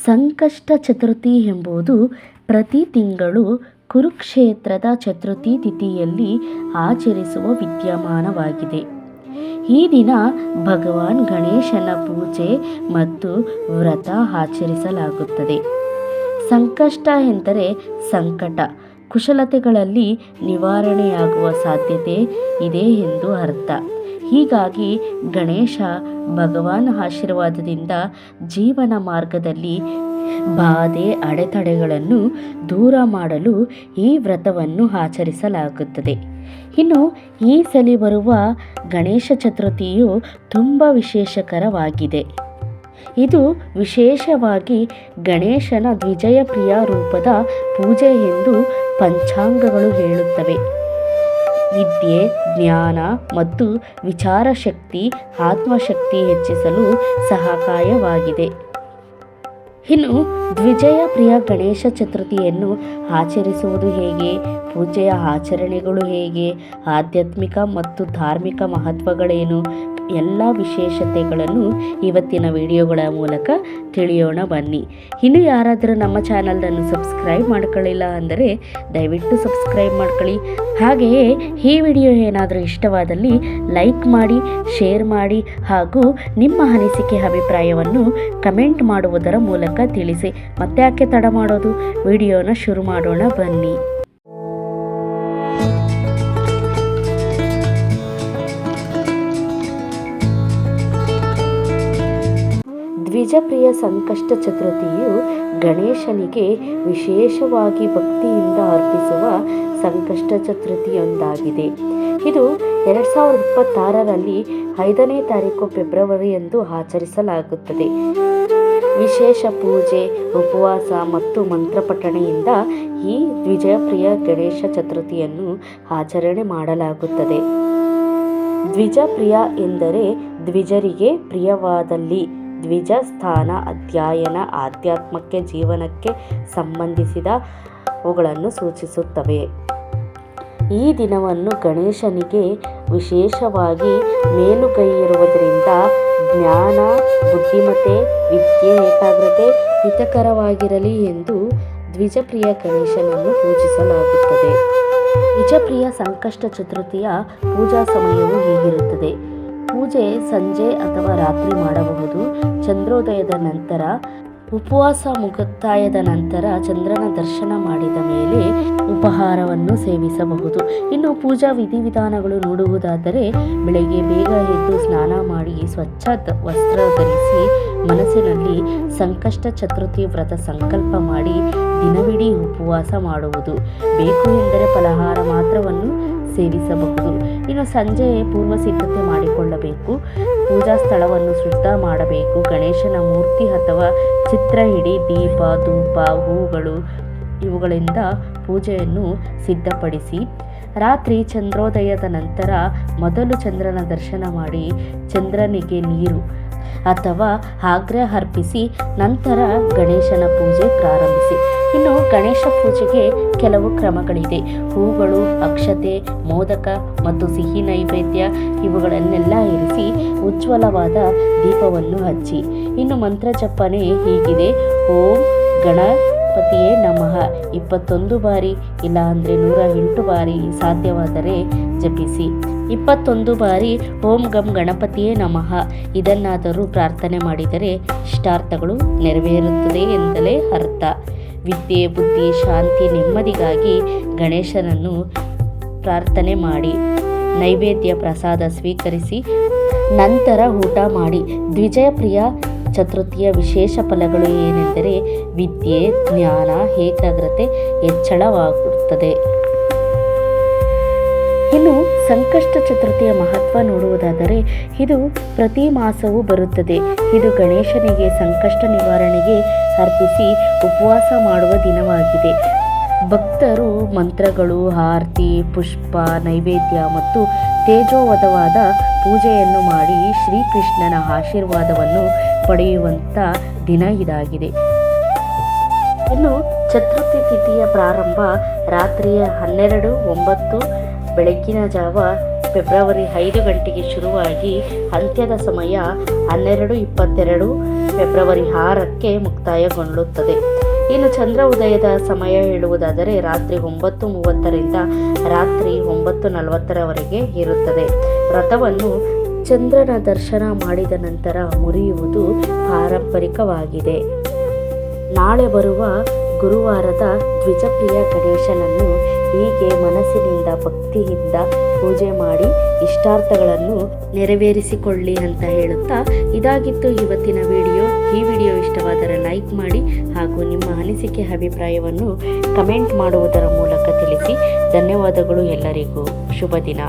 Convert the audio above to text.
ಸಂಕಷ್ಟ ಚತುರ್ಥಿ ಎಂಬುದು ಪ್ರತಿ ತಿಂಗಳು ಕುರುಕ್ಷೇತ್ರದ ಚತುರ್ಥಿ ತಿಥಿಯಲ್ಲಿ ಆಚರಿಸುವ ವಿದ್ಯಮಾನವಾಗಿದೆ. ಈ ದಿನ ಭಗವಾನ್ ಗಣೇಶನ ಪೂಜೆ ಮತ್ತು ವ್ರತ ಆಚರಿಸಲಾಗುತ್ತದೆ. ಸಂಕಷ್ಟ ಎಂದರೆ ಸಂಕಟ, ಕುಶಲತೆಗಳಲ್ಲಿ ನಿವಾರಣೆಯಾಗುವ ಸಾಧ್ಯತೆ ಇದೆ ಎಂದು ಅರ್ಥ. ಹೀಗಾಗಿ ಗಣೇಶ ಭಗವಾನ್ ಆಶೀರ್ವಾದದಿಂದ ಜೀವನ ಮಾರ್ಗದಲ್ಲಿ ಬಾಧೆ ಅಡೆತಡೆಗಳನ್ನು ದೂರ ಮಾಡಲು ಈ ವ್ರತವನ್ನು ಆಚರಿಸಲಾಗುತ್ತದೆ. ಇನ್ನು ಈ ಸಲ ಬರುವ ಗಣೇಶ ಚತುರ್ಥಿಯು ತುಂಬ ವಿಶೇಷಕರವಾಗಿದೆ. ಇದು ವಿಶೇಷವಾಗಿ ಗಣೇಶನ ದ್ವಿಜಯಪ್ರಿಯ ರೂಪದ ಪೂಜೆ ಎಂದು ಪಂಚಾಂಗಗಳು ಹೇಳುತ್ತವೆ. ವಿದ್ಯೆ, ಜ್ಞಾನ ಮತ್ತು ವಿಚಾರಶಕ್ತಿ, ಆತ್ಮಶಕ್ತಿ ಹೆಚ್ಚಿಸಲು ಸಹಾಯಕವಾಗಿದೆ. ಇನ್ನು ದ್ವಿಜಯಪ್ರಿಯ ಗಣೇಶ ಚತುರ್ಥಿಯನ್ನು ಆಚರಿಸುವುದು ಹೇಗೆ, ಪೂಜೆಯ ಆಚರಣೆಗಳು ಹೇಗೆ, ಆಧ್ಯಾತ್ಮಿಕ ಮತ್ತು ಧಾರ್ಮಿಕ ಮಹತ್ವಗಳೇನು, ಎಲ್ಲ ವಿಶೇಷತೆಗಳನ್ನು ಇವತ್ತಿನ ವಿಡಿಯೋಗಳ ಮೂಲಕ ತಿಳಿಯೋಣ ಬನ್ನಿ. ಇನ್ನು ಯಾರಾದರೂ ನಮ್ಮ ಚಾನಲನ್ನು ಸಬ್ಸ್ಕ್ರೈಬ್ ಮಾಡ್ಕೊಳ್ಳಿಲ್ಲ ಅಂದರೆ ದಯವಿಟ್ಟು ಸಬ್ಸ್ಕ್ರೈಬ್ ಮಾಡ್ಕೊಳ್ಳಿ. ಹಾಗೆಯೇ ಈ ವಿಡಿಯೋ ಏನಾದರೂ ಇಷ್ಟವಾದಲ್ಲಿ ಲೈಕ್ ಮಾಡಿ, ಶೇರ್ ಮಾಡಿ ಹಾಗೂ ನಿಮ್ಮ ಅನಿಸಿಕೆ ಅಭಿಪ್ರಾಯವನ್ನು ಕಮೆಂಟ್ ಮಾಡುವುದರ ಮೂಲಕ ತಿಳಿಸಿ. ಮತ್ತೆ ಯಾಕೆ ತಡ ಮಾಡೋದು, ವಿಡಿಯೋನ ಶುರು ಮಾಡೋಣ ಬನ್ನಿ. ದ್ವಿಜಪ್ರಿಯ ಸಂಕಷ್ಟ ಚತುರ್ಥಿಯು ಗಣೇಶನಿಗೆ ವಿಶೇಷವಾಗಿ ಭಕ್ತಿಯಿಂದ ಅರ್ಪಿಸುವ ಸಂಕಷ್ಟ ಚತುರ್ಥಿಯೊಂದಾಗಿದೆ. ಇದು 2026ರಲ್ಲಿ 5ನೇ ತಾರೀಕು ಫೆಬ್ರವರಿಯಂದು ಆಚರಿಸಲಾಗುತ್ತದೆ. ವಿಶೇಷ ಪೂಜೆ, ಉಪವಾಸ ಮತ್ತು ಮಂತ್ರಪಠಣೆಯಿಂದ ಈ ದ್ವಿಜಪ್ರಿಯ ಗಣೇಶ ಚತುರ್ಥಿಯನ್ನು ಆಚರಣೆ ಮಾಡಲಾಗುತ್ತದೆ. ದ್ವಿಜಪ್ರಿಯ ಎಂದರೆ ದ್ವಿಜರಿಗೆ ಪ್ರಿಯವಾದಲ್ಲಿ. ದ್ವಿಜ ಸ್ಥಾನ, ಅಧ್ಯಯನ, ಆಧ್ಯಾತ್ಮಕ್ಕೆ, ಜೀವನಕ್ಕೆ ಸಂಬಂಧಿಸಿದ ಅವುಗಳನ್ನು ಸೂಚಿಸುತ್ತವೆ. ಈ ದಿನವನ್ನು ಗಣೇಶನಿಗೆ ವಿಶೇಷವಾಗಿ ಮೇಲುಗೈ ಇರುವುದರಿಂದ ಜ್ಞಾನ, ಬುದ್ಧಿಮತ್ತೆ, ವಿದ್ಯೆ, ಏಕಾಗ್ರತೆ ಹಿತಕರವಾಗಿರಲಿ ಎಂದು ದ್ವಿಜಪ್ರಿಯ ಗಣೇಶನನ್ನು ಪೂಜಿಸಲಾಗುತ್ತದೆ. ದ್ವಿಜಪ್ರಿಯ ಸಂಕಷ್ಟ ಚತುರ್ಥಿಯ ಪೂಜಾ ಸಮಯವು ಹೀಗಿರುತ್ತದೆ. ಪೂಜೆ ಸಂಜೆ ಅಥವಾ ರಾತ್ರಿ ಮಾಡಬಹುದು. ಚಂದ್ರೋದಯದ ನಂತರ, ಉಪವಾಸ ಮುಕ್ತಾಯದ ನಂತರ, ಚಂದ್ರನ ದರ್ಶನ ಮಾಡಿದ ಮೇಲೆ ಉಪಹಾರವನ್ನು ಸೇವಿಸಬಹುದು. ಇನ್ನು ಪೂಜಾ ವಿಧಿವಿಧಾನಗಳು ನೋಡುವುದಾದರೆ, ಬೆಳಗ್ಗೆ ಬೇಗ ಎದ್ದು ಸ್ನಾನ ಮಾಡಿ ಸ್ವಚ್ಛ ವಸ್ತ್ರ ಧರಿಸಿ ಮನಸ್ಸಿನಲ್ಲಿ ಸಂಕಷ್ಟ ಚತುರ್ಥಿ ವ್ರತ ಸಂಕಲ್ಪ ಮಾಡಿ ದಿನವಿಡೀ ಉಪವಾಸ ಮಾಡುವುದು. ಬೇಕು ಎಂದರೆ ಫಲಹಾರ ಮಾತ್ರವನ್ನು ಸೇವಿಸಬಹುದು. ಇನ್ನು ಸಂಜೆ ಪೂರ್ವ ಸಿದ್ಧತೆ ಮಾಡಿಕೊಳ್ಳಬೇಕು. ಪೂಜಾ ಸ್ಥಳವನ್ನು ಶುದ್ಧ ಮಾಡಬೇಕು. ಗಣೇಶನ ಮೂರ್ತಿ ಅಥವಾ ಚಿತ್ರ ಇಡಿ, ದೀಪ, ಧೂಪ, ಹೂಗಳು ಇವುಗಳಿಂದ ಪೂಜೆಯನ್ನು ಸಿದ್ಧಪಡಿಸಿ ರಾತ್ರಿ ಚಂದ್ರೋದಯದ ನಂತರ ಮೊದಲು ಚಂದ್ರನ ದರ್ಶನ ಮಾಡಿ ಚಂದ್ರನಿಗೆ ನೀರು ಅಥವಾ ಆಗ್ರಹ ಅರ್ಪಿಸಿ ನಂತರ ಗಣೇಶನ ಪೂಜೆ ಪ್ರಾರಂಭಿಸಿ. ಇನ್ನು ಗಣೇಶ ಪೂಜೆಗೆ ಕೆಲವು ಕ್ರಮಗಳಿದೆ. ಹೂಗಳು, ಅಕ್ಷತೆ, ಮೋದಕ ಮತ್ತು ಸಿಹಿ ನೈವೇದ್ಯ ಇವುಗಳನ್ನೆಲ್ಲ ಇರಿಸಿ ಉಜ್ವಲವಾದ ದೀಪವನ್ನು ಹಚ್ಚಿ. ಇನ್ನು ಮಂತ್ರ ಜಪನೆ ಹೀಗಿದೆ: ಓಂ ಗಣಪತಿಯೇ ನಮಃ 21 ಬಾರಿ, ಇಲ್ಲ ಅಂದರೆ 108 ಬಾರಿ ಸಾಧ್ಯವಾದರೆ ಜಪಿಸಿ. 21 ಬಾರಿ ಓಂ ಗಂ ಗಣಪತಿಯೇ ನಮಃ ಇದನ್ನಾದರೂ ಪ್ರಾರ್ಥನೆ ಮಾಡಿದರೆ ಇಷ್ಟಾರ್ಥಗಳು ನೆರವೇರುತ್ತದೆ ಎಂದಲೇ ಅರ್ಥ. ವಿದ್ಯೆ, ಬುದ್ಧಿ, ಶಾಂತಿ, ನೆಮ್ಮದಿಗಾಗಿ ಗಣೇಶನನ್ನು ಪ್ರಾರ್ಥನೆ ಮಾಡಿ ನೈವೇದ್ಯ ಪ್ರಸಾದ ಸ್ವೀಕರಿಸಿ ನಂತರ ಊಟ ಮಾಡಿ. ದ್ವಿಜಯಪ್ರಿಯ ಚತುರ್ಥಿಯ ವಿಶೇಷ ಫಲಗಳು ಏನೆಂದರೆ ವಿದ್ಯೆ, ಜ್ಞಾನ, ಏಕಾಗ್ರತೆ ಹೆಚ್ಚಳವಾಗುತ್ತದೆ. ಇನ್ನು ಸಂಕಷ್ಟ ಚತುರ್ಥಿಯ ಮಹತ್ವ ನೋಡುವುದಾದರೆ, ಇದು ಪ್ರತಿ ಮಾಸವೂ ಬರುತ್ತದೆ. ಇದು ಗಣೇಶನಿಗೆ ಸಂಕಷ್ಟ ನಿವಾರಣೆಗೆ ಅರ್ಪಿಸಿ ಉಪವಾಸ ಮಾಡುವ ದಿನವಾಗಿದೆ. ಭಕ್ತರು ಮಂತ್ರಗಳು, ಆರತಿ, ಪುಷ್ಪ, ನೈವೇದ್ಯ ಮತ್ತು ತೇಜೋವಧವಾದ ಪೂಜೆಯನ್ನು ಮಾಡಿ ಶ್ರೀಕೃಷ್ಣನ ಆಶೀರ್ವಾದವನ್ನು ಪಡೆಯುವಂಥ ದಿನ ಇದಾಗಿದೆ. ಇನ್ನು ಚತುರ್ಥಿ ತಿಥಿಯ ಪ್ರಾರಂಭ ರಾತ್ರಿಯ 12:09 ಬೆಳಗಿನ ಜಾವ ಫೆಬ್ರವರಿ 5 ಗಂಟೆಗೆ ಶುರುವಾಗಿ ಅಂತ್ಯದ ಸಮಯ 12:22 ಫೆಬ್ರವರಿ 6ಕ್ಕೆ ಮುಕ್ತಾಯಗೊಳ್ಳುತ್ತದೆ. ಇನ್ನು ಚಂದ್ರ ಉದಯದ ಸಮಯ ಹೇಳುವುದಾದರೆ ರಾತ್ರಿ 9:30ರಿಂದ ರಾತ್ರಿ 9:40ರವರೆಗೆ ಇರುತ್ತದೆ. ವ್ರತವನ್ನು ಚಂದ್ರನ ದರ್ಶನ ಮಾಡಿದ ನಂತರ ಮುರಿಯುವುದು ಪಾರಂಪರಿಕವಾಗಿದೆ. ನಾಳೆ ಬರುವ ಗುರುವಾರದ ದ್ವಿಜಪ್ರಿಯ ಗಣೇಶನನ್ನು ಹೀಗೆ ಮನಸ್ಸಿನಿಂದ ಭಕ್ತಿಯಿಂದ ಪೂಜೆ ಮಾಡಿ ಇಷ್ಟಾರ್ಥಗಳನ್ನು ನೆರವೇರಿಸಿಕೊಳ್ಳಿ ಅಂತ ಹೇಳುತ್ತಾ ಇದಾಗಿತ್ತು ಇವತ್ತಿನ ವಿಡಿಯೋ. ಈ ವಿಡಿಯೋ ಇಷ್ಟವಾದರೆ ಲೈಕ್ ಮಾಡಿ ಹಾಗೂ ನಿಮ್ಮ ಅನಿಸಿಕೆ ಅಭಿಪ್ರಾಯವನ್ನು ಕಮೆಂಟ್ ಮಾಡುವುದರ ಮೂಲಕ ತಿಳಿಸಿ. ಧನ್ಯವಾದಗಳು. ಎಲ್ಲರಿಗೂ ಶುಭ ದಿನ.